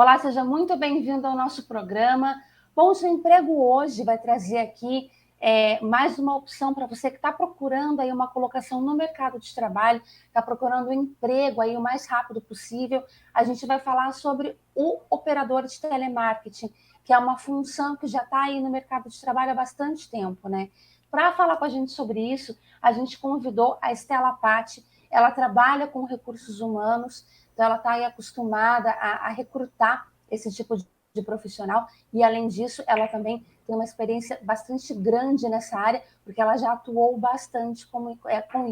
Olá, seja muito bem-vindo ao nosso programa. Bom, o seu emprego hoje vai trazer aqui mais uma opção para você que está procurando aí uma colocação no mercado de trabalho, está procurando um emprego aí o mais rápido possível. A gente vai falar sobre o operador de telemarketing, que é uma função que já está aí no mercado de trabalho há bastante tempo, né? Para falar com a gente sobre isso, a gente convidou a Estela Patti. Ela trabalha com recursos humanos, então ela está aí acostumada a recrutar esse tipo de profissional e, além disso, ela também tem uma experiência bastante grande nessa área, porque ela já atuou bastante com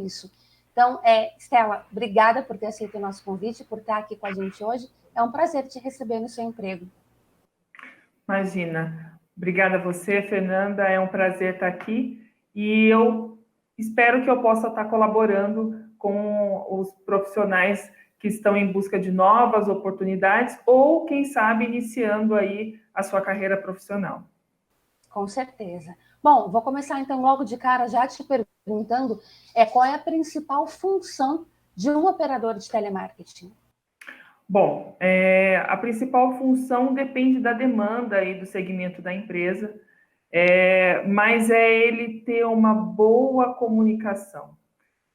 isso. Então, Estela, obrigada por ter aceito o nosso convite, por estar aqui com a gente hoje. É um prazer te receber no seu emprego. Imagina. Obrigada a você, Fernanda. É um prazer estar aqui e eu espero que eu possa estar colaborando com os profissionais que estão em busca de novas oportunidades ou, quem sabe, iniciando aí a sua carreira profissional. Com certeza. Bom, vou começar então logo de cara já te perguntando qual é a principal função de um operador de telemarketing? Bom, a principal função depende da demanda e do segmento da empresa, mas é ele ter uma boa comunicação.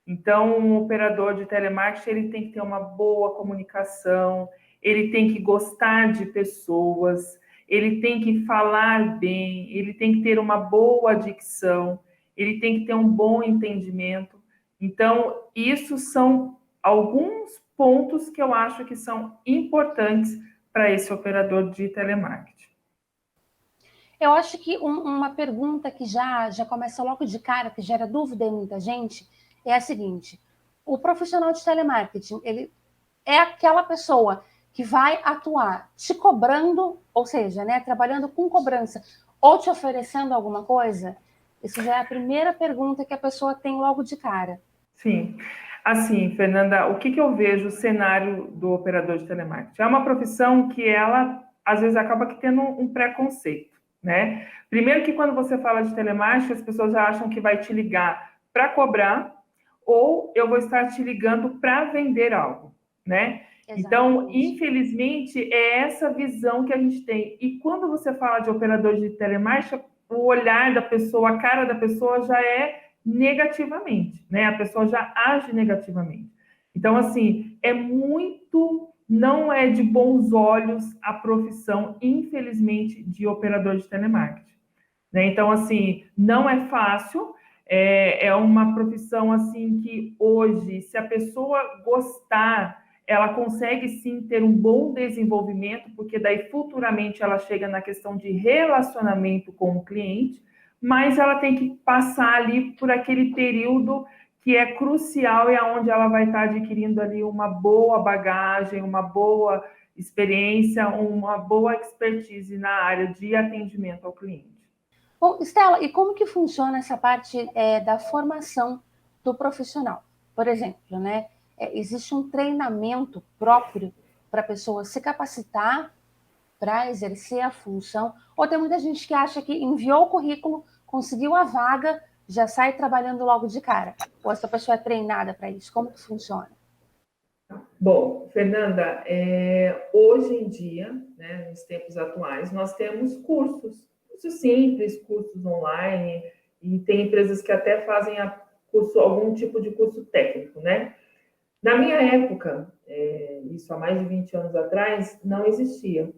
Então, um operador de telemarketing, ele tem que ter uma boa comunicação, ele tem que gostar de pessoas, ele tem que falar bem, ele tem que ter uma boa dicção, ele tem que ter um bom entendimento. Então, isso são alguns pontos que eu acho que são importantes para esse operador de telemarketing. Eu acho que uma pergunta que já começa logo de cara, que gera dúvida em muita gente, é a seguinte: o profissional de telemarketing, ele é aquela pessoa que vai atuar te cobrando, ou seja, né, trabalhando com cobrança, ou te oferecendo alguma coisa? Isso já é a primeira pergunta que a pessoa tem logo de cara. Sim. Assim, Fernanda, o que eu vejo o cenário do operador de telemarketing? É uma profissão que ela, às vezes, acaba que tendo um preconceito, né? Primeiro que quando você fala de telemarketing, as pessoas já acham que vai te ligar para cobrar ou eu vou estar te ligando para vender algo, né? Então, Exatamente. infelizmente, é essa visão que a gente tem. E quando você fala de operador de telemarketing, o olhar da pessoa, a cara da pessoa já é negativamente, né? A pessoa já age negativamente. Então, assim, não é de bons olhos a profissão, infelizmente, de operador de telemarketing, né? Então, assim, não é fácil, é uma profissão, assim, que hoje, se a pessoa gostar, ela consegue, sim, ter um bom desenvolvimento, porque daí, futuramente, ela chega na questão de relacionamento com o cliente, mas ela tem que passar ali por aquele período que é crucial e aonde ela vai estar adquirindo ali uma boa bagagem, uma boa experiência, uma boa expertise na área de atendimento ao cliente. Bom, Estela, e como que funciona essa parte da formação do profissional? Por exemplo, né, existe um treinamento próprio para a pessoa se capacitar para exercer a função? Ou tem muita gente que acha que enviou o currículo, conseguiu a vaga, já sai trabalhando logo de cara? Ou essa pessoa é treinada para isso? Como que funciona? Bom, Fernanda, hoje em dia, né, nos tempos atuais, nós temos cursos simples, cursos online, e tem empresas que até fazem algum tipo de curso técnico, né? Na minha época, isso há mais de 20 anos atrás, não existia.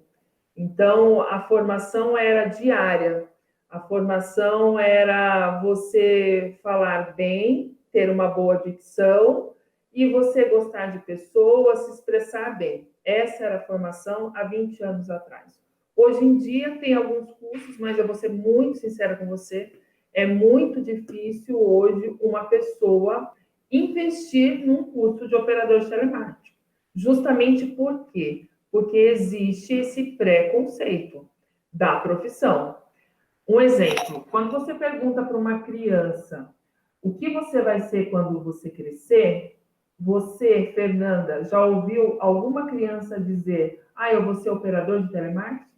Então, a formação era diária. A formação era você falar bem, ter uma boa dicção e você gostar de pessoas, se expressar bem. Essa era a formação há 20 anos atrás. Hoje em dia tem alguns cursos, mas eu vou ser muito sincera com você, é muito difícil hoje uma pessoa investir num curso de operador de telemarketing. Justamente por quê? Porque existe esse preconceito da profissão. Um exemplo, quando você pergunta para uma criança o que você vai ser quando você crescer, você, Fernanda, já ouviu alguma criança dizer: eu vou ser operador de telemarketing?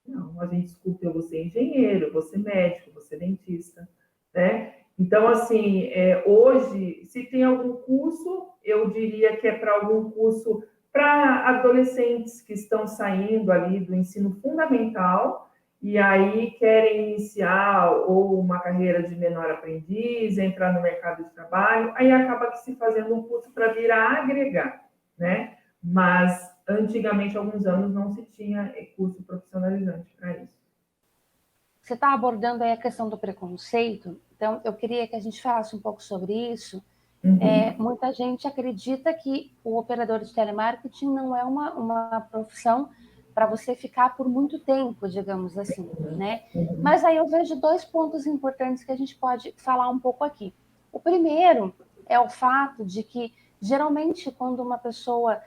Não, a gente escuta: eu vou ser engenheiro, eu vou ser médico, eu vou ser dentista, né? Então, assim, hoje, se tem algum curso, eu diria que é para algum curso para adolescentes que estão saindo ali do ensino fundamental e aí querem iniciar ou uma carreira de menor aprendiz, entrar no mercado de trabalho, aí acaba se fazendo um curso para vir a agregar, né? Mas antigamente, há alguns anos, não se tinha curso profissionalizante para isso. Você está abordando aí a questão do preconceito, então eu queria que a gente falasse um pouco sobre isso. Muita gente acredita que o operador de telemarketing não é uma profissão para você ficar por muito tempo, digamos assim, né? Mas aí eu vejo dois pontos importantes que a gente pode falar um pouco aqui. O primeiro é o fato de que, geralmente, quando uma pessoa,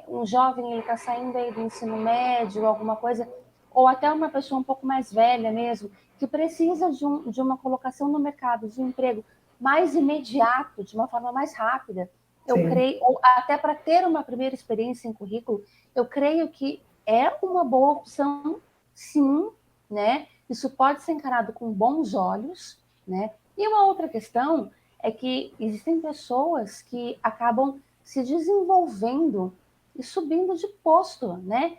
um jovem, ele está saindo aí do ensino médio, alguma coisa, ou até uma pessoa um pouco mais velha mesmo, que precisa de uma colocação no mercado de emprego mais imediato, de uma forma mais rápida, eu creio, ou até para ter uma primeira experiência em currículo, eu creio que é uma boa opção, sim, né? Isso pode ser encarado com bons olhos, né? E uma outra questão é que existem pessoas que acabam se desenvolvendo e subindo de posto, né?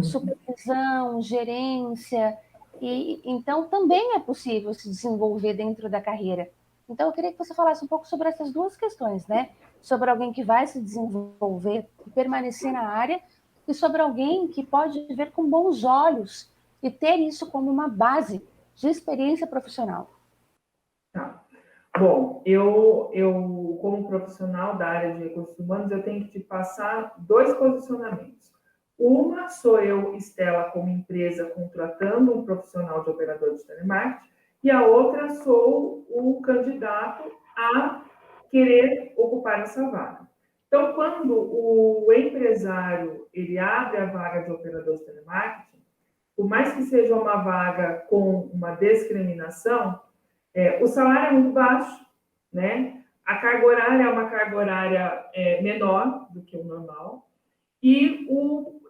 Supervisão, gerência, e então também é possível se desenvolver dentro da carreira. Então eu queria que você falasse um pouco sobre essas duas questões, né? Sobre alguém que vai se desenvolver e permanecer na área, e sobre alguém que pode ver com bons olhos e ter isso como uma base de experiência profissional. Tá. Bom, eu como profissional da área de recursos humanos, eu tenho que te passar dois posicionamentos. Uma sou eu, Estela, como empresa, contratando um profissional de operador de telemarketing, e a outra sou o candidato a querer ocupar essa vaga. Então, quando o empresário ele abre a vaga de operador de telemarketing, por mais que seja uma vaga com uma discriminação, o salário é muito baixo, né? A carga horária é uma carga horária menor do que o normal, e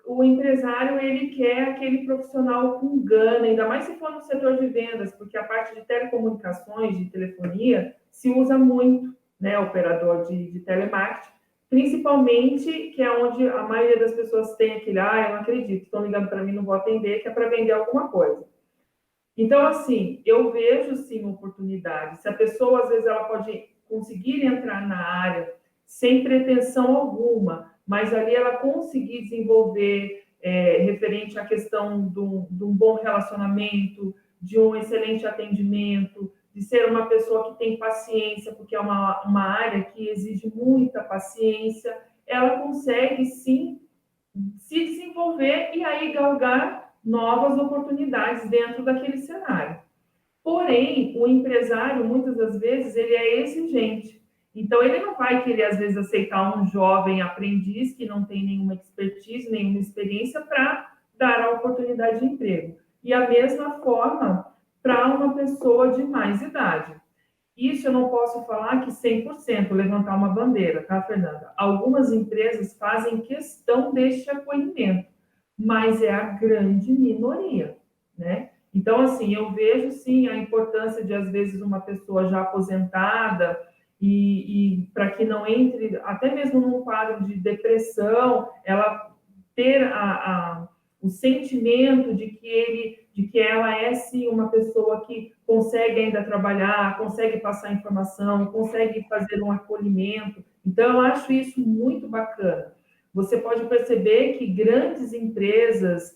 o empresário ele quer aquele profissional com gana, ainda mais se for no setor de vendas, porque a parte de telecomunicações, de telefonia, se usa muito, né? Operador de telemarketing, principalmente que é onde a maioria das pessoas tem aquele, eu não acredito, estão ligando para mim, não vou atender, que é para vender alguma coisa. Então, assim, eu vejo, sim, oportunidade. Se a pessoa, às vezes, ela pode conseguir entrar na área sem pretensão alguma, mas ali ela conseguir desenvolver referente à questão de um bom relacionamento, de um excelente atendimento, de ser uma pessoa que tem paciência, porque é uma área que exige muita paciência, ela consegue, sim, se desenvolver e aí galgar novas oportunidades dentro daquele cenário. Porém, o empresário, muitas das vezes, ele é exigente. Então, ele não vai querer, às vezes, aceitar um jovem aprendiz que não tem nenhuma expertise, nenhuma experiência para dar a oportunidade de emprego. E a mesma forma para uma pessoa de mais idade. Isso eu não posso falar que 100% levantar uma bandeira, tá, Fernanda? Algumas empresas fazem questão deste acolhimento, mas é a grande minoria, né? Então, assim, eu vejo, sim, a importância de, às vezes, uma pessoa já aposentada e para que não entre, até mesmo num quadro de depressão, ela ter o sentimento de que ela é, sim, uma pessoa que consegue ainda trabalhar, consegue passar informação, consegue fazer um acolhimento. Então, eu acho isso muito bacana. Você pode perceber que grandes empresas,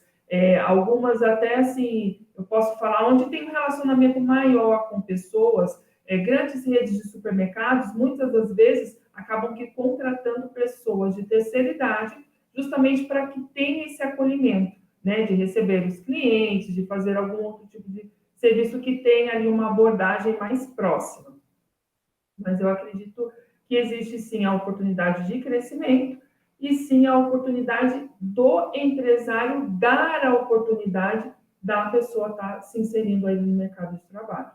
algumas até assim, eu posso falar, onde tem um relacionamento maior com pessoas, grandes redes de supermercados, muitas das vezes acabam que contratando pessoas de terceira idade, justamente para que tenha esse acolhimento, né, de receber os clientes, de fazer algum outro tipo de serviço que tenha ali uma abordagem mais próxima. Mas eu acredito que existe, sim, a oportunidade de crescimento e, sim, a oportunidade do empresário dar a oportunidade da pessoa estar se inserindo aí no mercado de trabalho.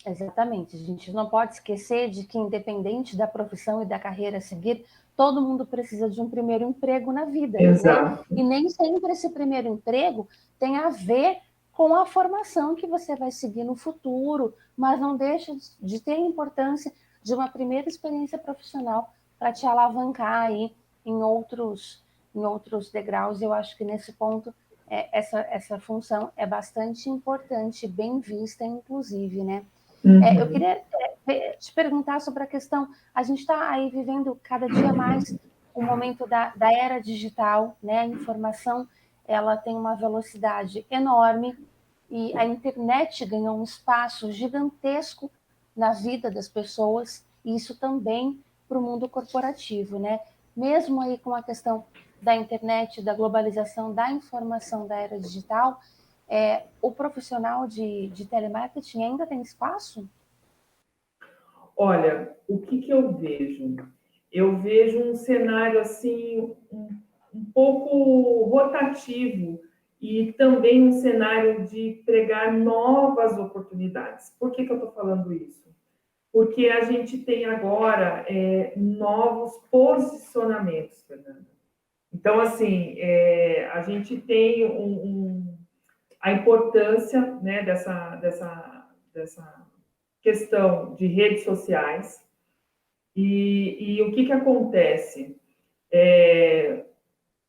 Exatamente. A gente não pode esquecer de que, independente da profissão e da carreira a seguir, todo mundo precisa de um primeiro emprego na vida, Exato. né? E nem sempre esse primeiro emprego tem a ver com a formação que você vai seguir no futuro, mas não deixa de ter a importância de uma primeira experiência profissional para te alavancar aí em outros degraus. Eu acho que nesse ponto essa função é bastante importante, bem vista, inclusive, né? Eu queria te perguntar sobre a questão, a gente está aí vivendo cada dia mais o momento da era digital, né? A informação ela tem uma velocidade enorme e a internet ganhou um espaço gigantesco na vida das pessoas, e isso também para o mundo corporativo, né? Mesmo aí com a questão da internet, da globalização, da informação da era digital, o profissional de telemarketing ainda tem espaço? Olha, o que eu vejo? Eu vejo um cenário assim um pouco rotativo e também um cenário de pregar novas oportunidades. Por que eu estou falando isso? Porque a gente tem agora novos posicionamentos, Fernanda. Então, assim, a gente tem a importância, né, dessa questão de redes sociais. E o que acontece?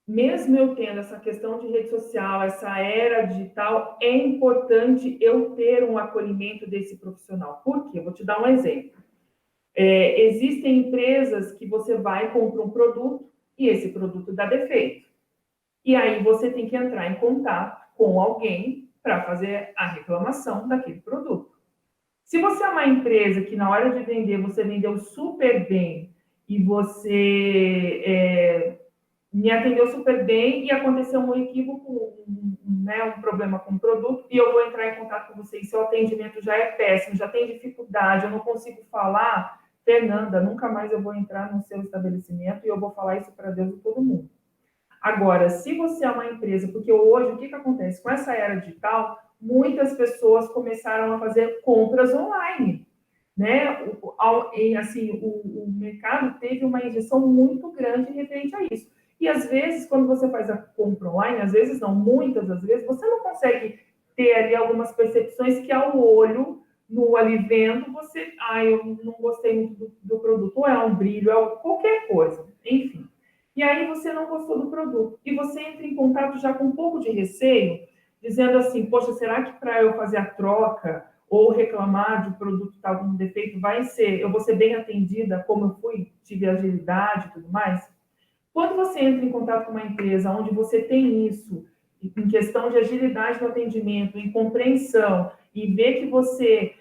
Mesmo eu tendo essa questão de rede social, essa era digital, é importante eu ter um acolhimento desse profissional. Por quê? Vou te dar um exemplo. Existem empresas que você vai comprar um produto e esse produto dá defeito. E aí você tem que entrar em contato com alguém para fazer a reclamação daquele produto. Se você é uma empresa que na hora de vender, você vendeu super bem e você me atendeu super bem e aconteceu um equívoco, um problema com o produto, e eu vou entrar em contato com você e seu atendimento já é péssimo, já tem dificuldade, eu não consigo falar, Fernanda, nunca mais eu vou entrar no seu estabelecimento e eu vou falar isso para Deus e todo mundo. Agora, se você é uma empresa, porque hoje o que acontece? Com essa era digital, muitas pessoas começaram a fazer compras online, né? O mercado teve uma injeção muito grande referente a isso. E às vezes, quando você faz a compra online, às vezes não, muitas das vezes, você não consegue ter ali algumas percepções que ao olho, no ali vendo, você, eu não gostei muito do produto, ou é um brilho, qualquer coisa, enfim. E aí você não gostou do produto. E você entra em contato já com um pouco de receio, dizendo assim, poxa, será que para eu fazer a troca ou reclamar de um produto que está com defeito, eu vou ser bem atendida, como eu fui, tive agilidade e tudo mais? Quando você entra em contato com uma empresa onde você tem isso, em questão de agilidade no atendimento, em compreensão, e vê que você,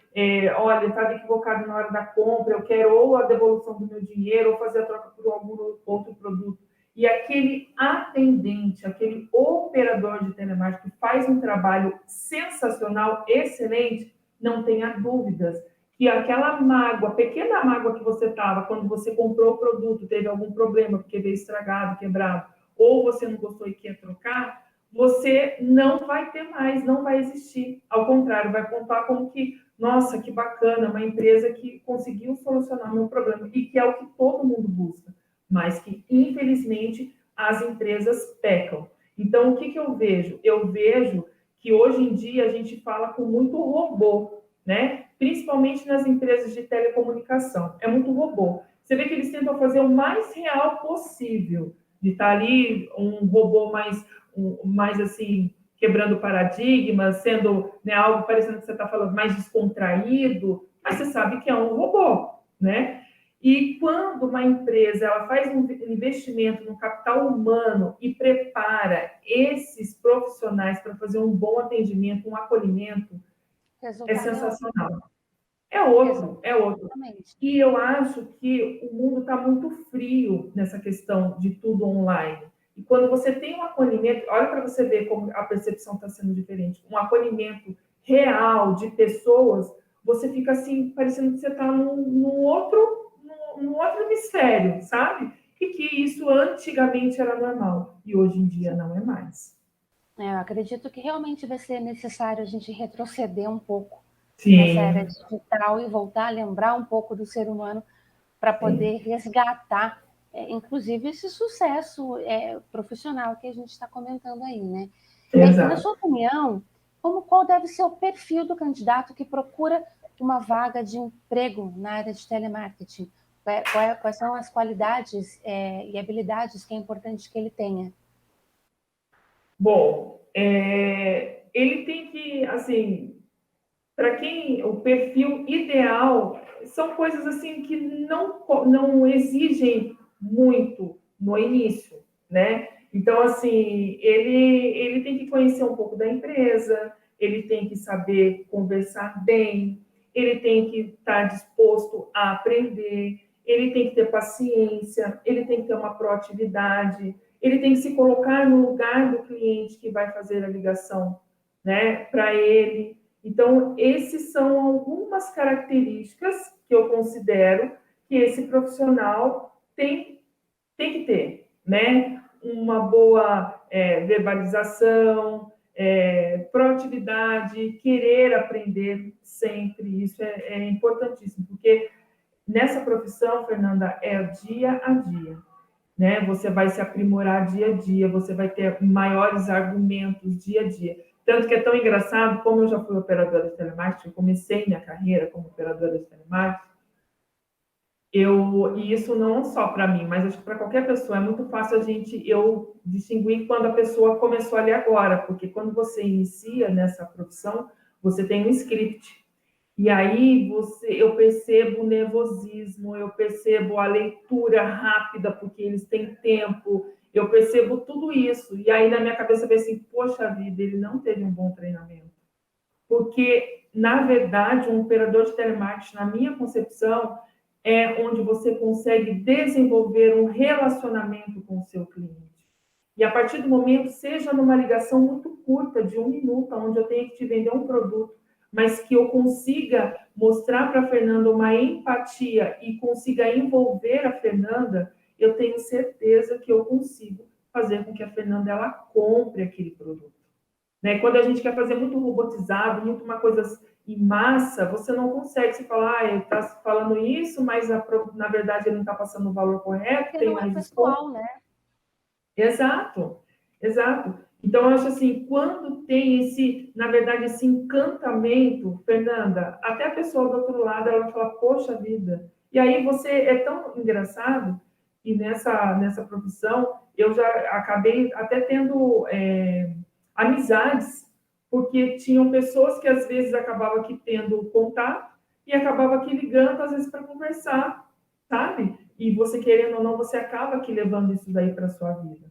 olha, estava equivocado na hora da compra, eu quero ou a devolução do meu dinheiro, ou fazer a troca por algum outro produto, e aquele atendente, aquele operador de telemarketing faz um trabalho sensacional, excelente, não tenha dúvidas que aquela mágoa, pequena mágoa que você estava quando você comprou o produto, teve algum problema, porque veio estragado, quebrado, ou você não gostou e quer trocar, você não vai ter mais, não vai existir. Ao contrário, vai contar como que, nossa, que bacana, uma empresa que conseguiu solucionar meu problema, e que é o que todo mundo busca, mas que, infelizmente, as empresas pecam. Então, o que eu vejo? Eu vejo que hoje em dia a gente fala com muito robô, né? Principalmente nas empresas de telecomunicação. É muito robô. Você vê que eles tentam fazer o mais real possível, de estar ali um robô mais assim, quebrando paradigmas, sendo, né, algo parecendo que você está falando mais descontraído, mas você sabe que é um robô, né? E quando uma empresa ela faz um investimento no capital humano e prepara esses profissionais para fazer um bom atendimento, um acolhimento, é sensacional. É outro. Exatamente. E eu acho que o mundo está muito frio nessa questão de tudo online. E quando você tem um acolhimento, olha para você ver como a percepção está sendo diferente, um acolhimento real de pessoas, você fica assim, parecendo que você está num outro hemisfério, sabe? E que isso antigamente era normal e hoje em dia não é mais. Eu acredito que realmente vai ser necessário a gente retroceder um pouco nessa era Sim, digital e voltar a lembrar um pouco do ser humano para sim, poder resgatar, inclusive, esse sucesso profissional que a gente está comentando aí, né? Na exato. sua opinião, qual deve ser o perfil do candidato que procura uma vaga de emprego na área de telemarketing? Quais são as qualidades e habilidades que é importante que ele tenha? Bom, ele tem que, assim, para quem o perfil ideal são coisas assim que não exigem muito no início, né? Então, assim, ele tem que conhecer um pouco da empresa, ele tem que saber conversar bem, ele tem que estar disposto a aprender, ele tem que ter paciência, ele tem que ter uma proatividade, ele tem que se colocar no lugar do cliente que vai fazer a ligação, né, para ele. Então, esses são algumas características que eu considero que esse profissional tem que ter, né? Uma boa verbalização, proatividade, querer aprender sempre, isso é importantíssimo, porque nessa profissão, Fernanda, é dia a dia, né? Você vai se aprimorar dia a dia, você vai ter maiores argumentos dia a dia. Tanto que é tão engraçado, como eu já fui operadora de telemarketing, eu comecei minha carreira como operadora de telemarketing, e isso não só para mim, mas acho que para qualquer pessoa é muito fácil eu distinguir quando a pessoa começou ali agora, porque quando você inicia nessa profissão, você tem um script. E aí eu percebo o nervosismo, eu percebo a leitura rápida, porque eles têm tempo, eu percebo tudo isso. E aí na minha cabeça vem assim, poxa vida, ele não teve um bom treinamento. Porque, na verdade, um operador de telemarketing, na minha concepção, é onde você consegue desenvolver um relacionamento com o seu cliente. E a partir do momento, seja numa ligação muito curta, de 1 minuto, onde eu tenho que te vender um produto, mas que eu consiga mostrar para a Fernanda uma empatia e consiga envolver a Fernanda, eu tenho certeza que eu consigo fazer com que a Fernanda ela compre aquele produto. Né? Quando a gente quer fazer muito robotizado, muito uma coisa em massa, você não consegue se falar, ele está falando isso, mas na verdade ele não está passando o valor correto, Porque tem não é mais pessoal, desconto. né? Exato, exato. Então, eu acho assim, quando tem na verdade, esse encantamento, Fernanda, até a pessoa do outro lado, ela fala, poxa vida. E aí você é tão engraçado que nessa profissão eu já acabei até tendo amizades, porque tinham pessoas que às vezes acabava aqui tendo contato e acabava aqui ligando, às vezes, para conversar, sabe? E você, querendo ou não, você acaba aqui levando isso daí para a sua vida.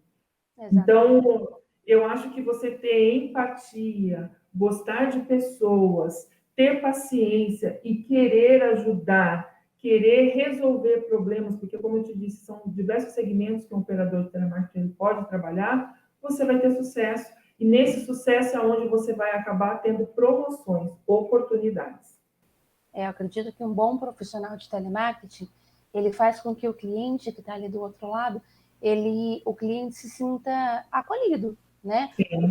Exatamente. Então, eu acho que você ter empatia, gostar de pessoas, ter paciência e querer ajudar, querer resolver problemas, porque, como eu te disse, são diversos segmentos que um operador de telemarketing pode trabalhar, você vai ter sucesso. E nesse sucesso é onde você vai acabar tendo promoções, oportunidades. Eu acredito que um bom profissional de telemarketing, ele faz com que o cliente que está ali do outro lado, o cliente se sinta acolhido, né? Sim.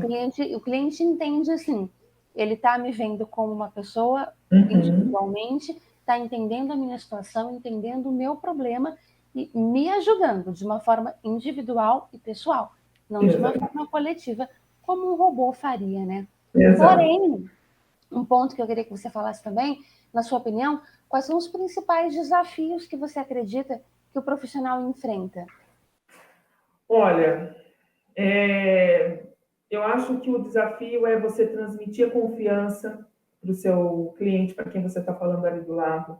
O cliente entende assim, ele está me vendo como uma pessoa Uhum. individualmente, está entendendo a minha situação, entendendo o meu problema e me ajudando de uma forma individual e pessoal, não de uma Exato. forma coletiva, como um robô faria, né? Exato. Porém, um ponto que eu queria que você falasse também, na sua opinião, quais são os principais desafios que você acredita que o profissional enfrenta? Olha, eu acho que o desafio é você transmitir a confiança para o seu cliente, para quem você está falando ali do lado.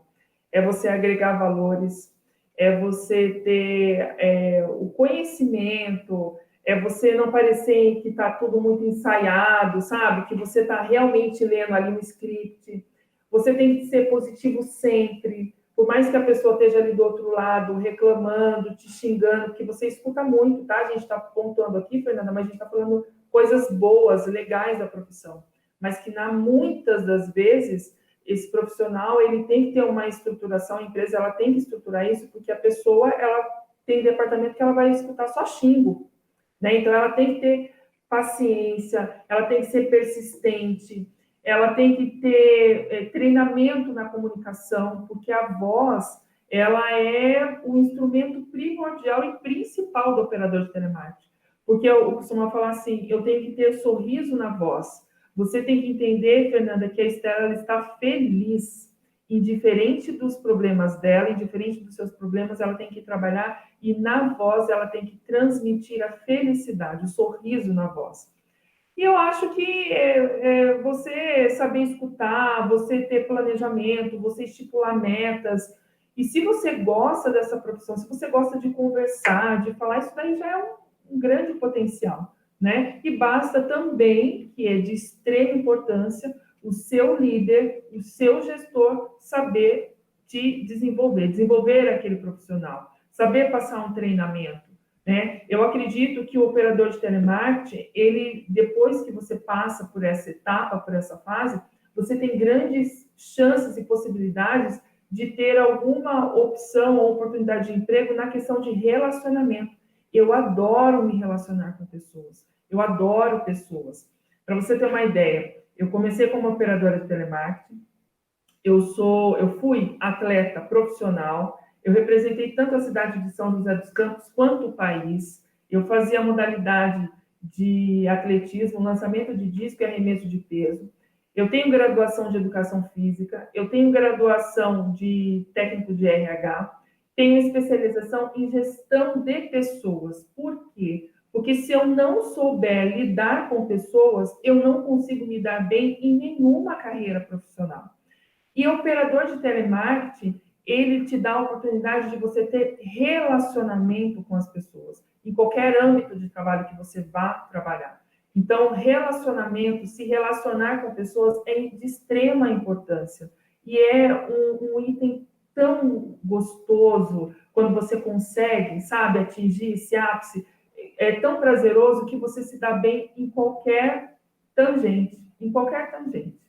É você agregar valores, é você ter o conhecimento, é você não parecer que está tudo muito ensaiado, sabe? Que você está realmente lendo ali um script. Você tem que ser positivo sempre. Por mais que a pessoa esteja ali do outro lado, reclamando, te xingando, que você escuta muito, tá? A gente está pontuando aqui, Fernanda, mas a gente está falando coisas boas, legais da profissão. Mas que, muitas das vezes, esse profissional ele tem que ter uma estruturação, a empresa ela tem que estruturar isso, porque a pessoa ela tem departamento que ela vai escutar só xingo, né? Então ela tem que ter paciência, ela tem que ser persistente, ela tem que ter treinamento na comunicação, porque a voz ela é o instrumento primordial e principal do operador de telemarketing. Porque eu costumo falar assim, eu tenho que ter sorriso na voz. Você tem que entender, Fernanda, que a Estela ela está feliz. indiferente dos problemas dela, indiferente dos seus problemas, ela tem que trabalhar e na voz ela tem que transmitir a felicidade, o sorriso na voz. E eu acho que você saber escutar, você ter planejamento, você estipular metas. E se você gosta dessa profissão, se você gosta de conversar, de falar, isso daí já é um grande potencial, né? E basta também, que é de extrema importância, o seu líder, o seu gestor saber te desenvolver aquele profissional, saber passar um treinamento, né? Eu acredito que o operador de telemarketing, ele, depois que você passa por essa etapa, por essa fase, você tem grandes chances e possibilidades de ter alguma opção ou oportunidade de emprego na questão de relacionamento. Eu adoro me relacionar com pessoas. Eu adoro pessoas. Para você ter uma ideia, eu comecei como operadora de telemarketing. Eu fui atleta profissional. Eu representei tanto a cidade de São José dos Campos quanto o país. Eu fazia modalidade de atletismo, lançamento de disco e arremesso de peso. Eu tenho graduação de educação física, eu tenho graduação de técnico de RH, tenho especialização em gestão de pessoas. Por quê? Porque se eu não souber lidar com pessoas, eu não consigo me dar bem em nenhuma carreira profissional. E o operador de telemarketing, ele te dá a oportunidade de você ter relacionamento com as pessoas, em qualquer âmbito de trabalho que você vá trabalhar. Então, relacionamento, se relacionar com pessoas é de extrema importância. E é um item tão gostoso quando você consegue, sabe, atingir esse ápice. É tão prazeroso que você se dá bem em qualquer tangente, em qualquer tangente.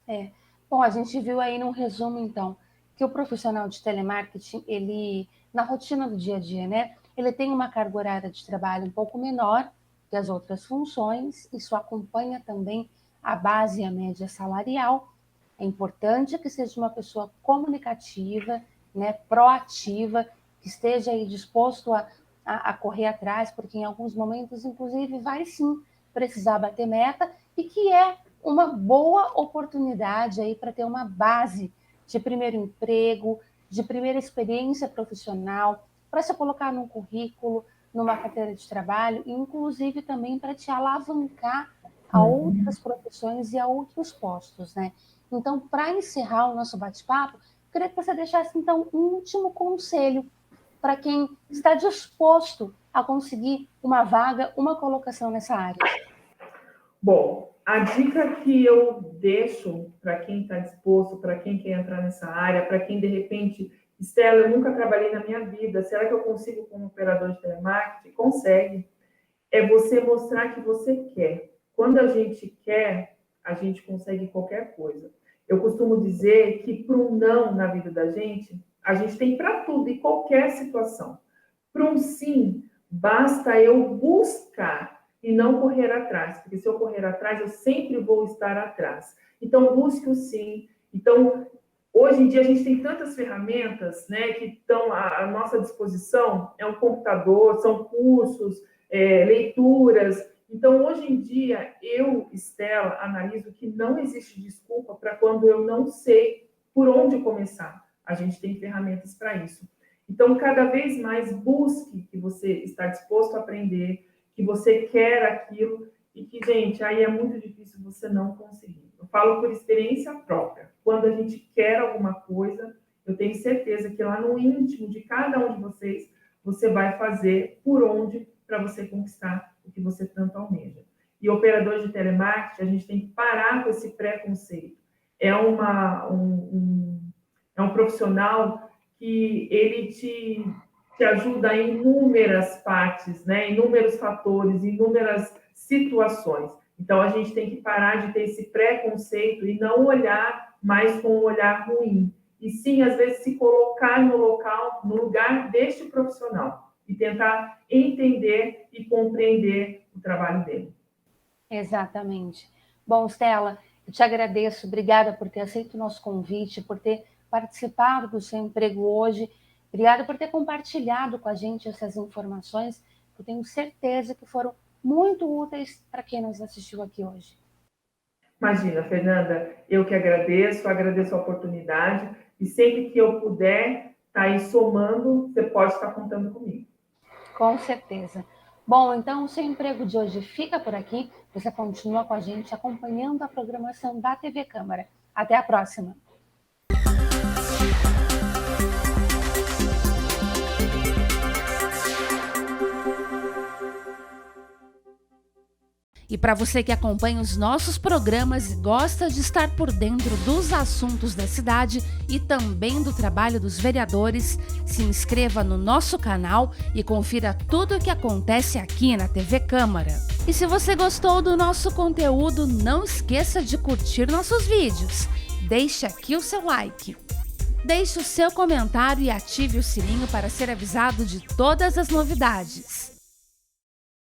É. Bom, a gente viu aí num resumo, então, que o profissional de telemarketing, ele, na rotina do dia a dia, né, ele tem uma carga horária de trabalho um pouco menor que as outras funções, isso acompanha também a base e a média salarial. É importante que seja uma pessoa comunicativa, né, proativa, que esteja aí disposto a correr atrás, porque em alguns momentos, inclusive, vai sim precisar bater meta, e que é uma boa oportunidade aí para ter uma base de primeiro emprego, de primeira experiência profissional, para se colocar num currículo, numa carteira de trabalho, e inclusive também para te alavancar a outras profissões e a outros postos, né? Então, para encerrar o nosso bate-papo, queria que você deixasse, então, um último conselho para quem está disposto a conseguir uma vaga, uma colocação nessa área. Bom, a dica que eu deixo para quem está disposto, para quem quer entrar nessa área, para quem de repente, Estela, eu nunca trabalhei na minha vida, será que eu consigo como operador de telemarketing? Consegue. É você mostrar que você quer. Quando a gente quer, a gente consegue qualquer coisa. Eu costumo dizer que para um não na vida da gente, a gente tem para tudo, em qualquer situação. Para um sim, basta eu buscar e não correr atrás, porque se eu correr atrás, eu sempre vou estar atrás. Então, busque o sim. Então, hoje em dia, a gente tem tantas ferramentas, né, que estão à nossa disposição. É um computador, são cursos, leituras. Então, hoje em dia, eu, Estela, analiso que não existe desculpa para quando eu não sei por onde começar. A gente tem ferramentas para isso. Então, cada vez mais busque que você está disposto a aprender, que você quer aquilo e que, gente, aí é muito difícil você não conseguir. Eu falo por experiência própria. Quando a gente quer alguma coisa, eu tenho certeza que lá no íntimo de cada um de vocês, você vai fazer por onde para você conquistar o que você tanto almeja. E operador de telemarketing, a gente tem que parar com esse preconceito. É um profissional que ele te ajuda em inúmeras partes, né? Inúmeros fatores, inúmeras situações. Então, a gente tem que parar de ter esse preconceito e não olhar mais com um olhar ruim. E sim, às vezes, se colocar no local, no lugar deste profissional e tentar entender e compreender o trabalho dele. Exatamente. Bom, Stella, eu te agradeço, obrigada por ter aceito o nosso convite, por ter participado do seu emprego hoje, obrigada por ter compartilhado com a gente essas informações, que eu tenho certeza que foram muito úteis para quem nos assistiu aqui hoje. Imagina, Fernanda, eu que agradeço a oportunidade e sempre que eu puder estar aí somando, você pode estar contando comigo. Com certeza. Bom, então o seu emprego de hoje fica por aqui. Você continua com a gente acompanhando a programação da TV Câmara. Até a próxima. E para você que acompanha os nossos programas e gosta de estar por dentro dos assuntos da cidade e também do trabalho dos vereadores, se inscreva no nosso canal e confira tudo o que acontece aqui na TV Câmara. E se você gostou do nosso conteúdo, não esqueça de curtir nossos vídeos. Deixe aqui o seu like. Deixe o seu comentário e ative o sininho para ser avisado de todas as novidades.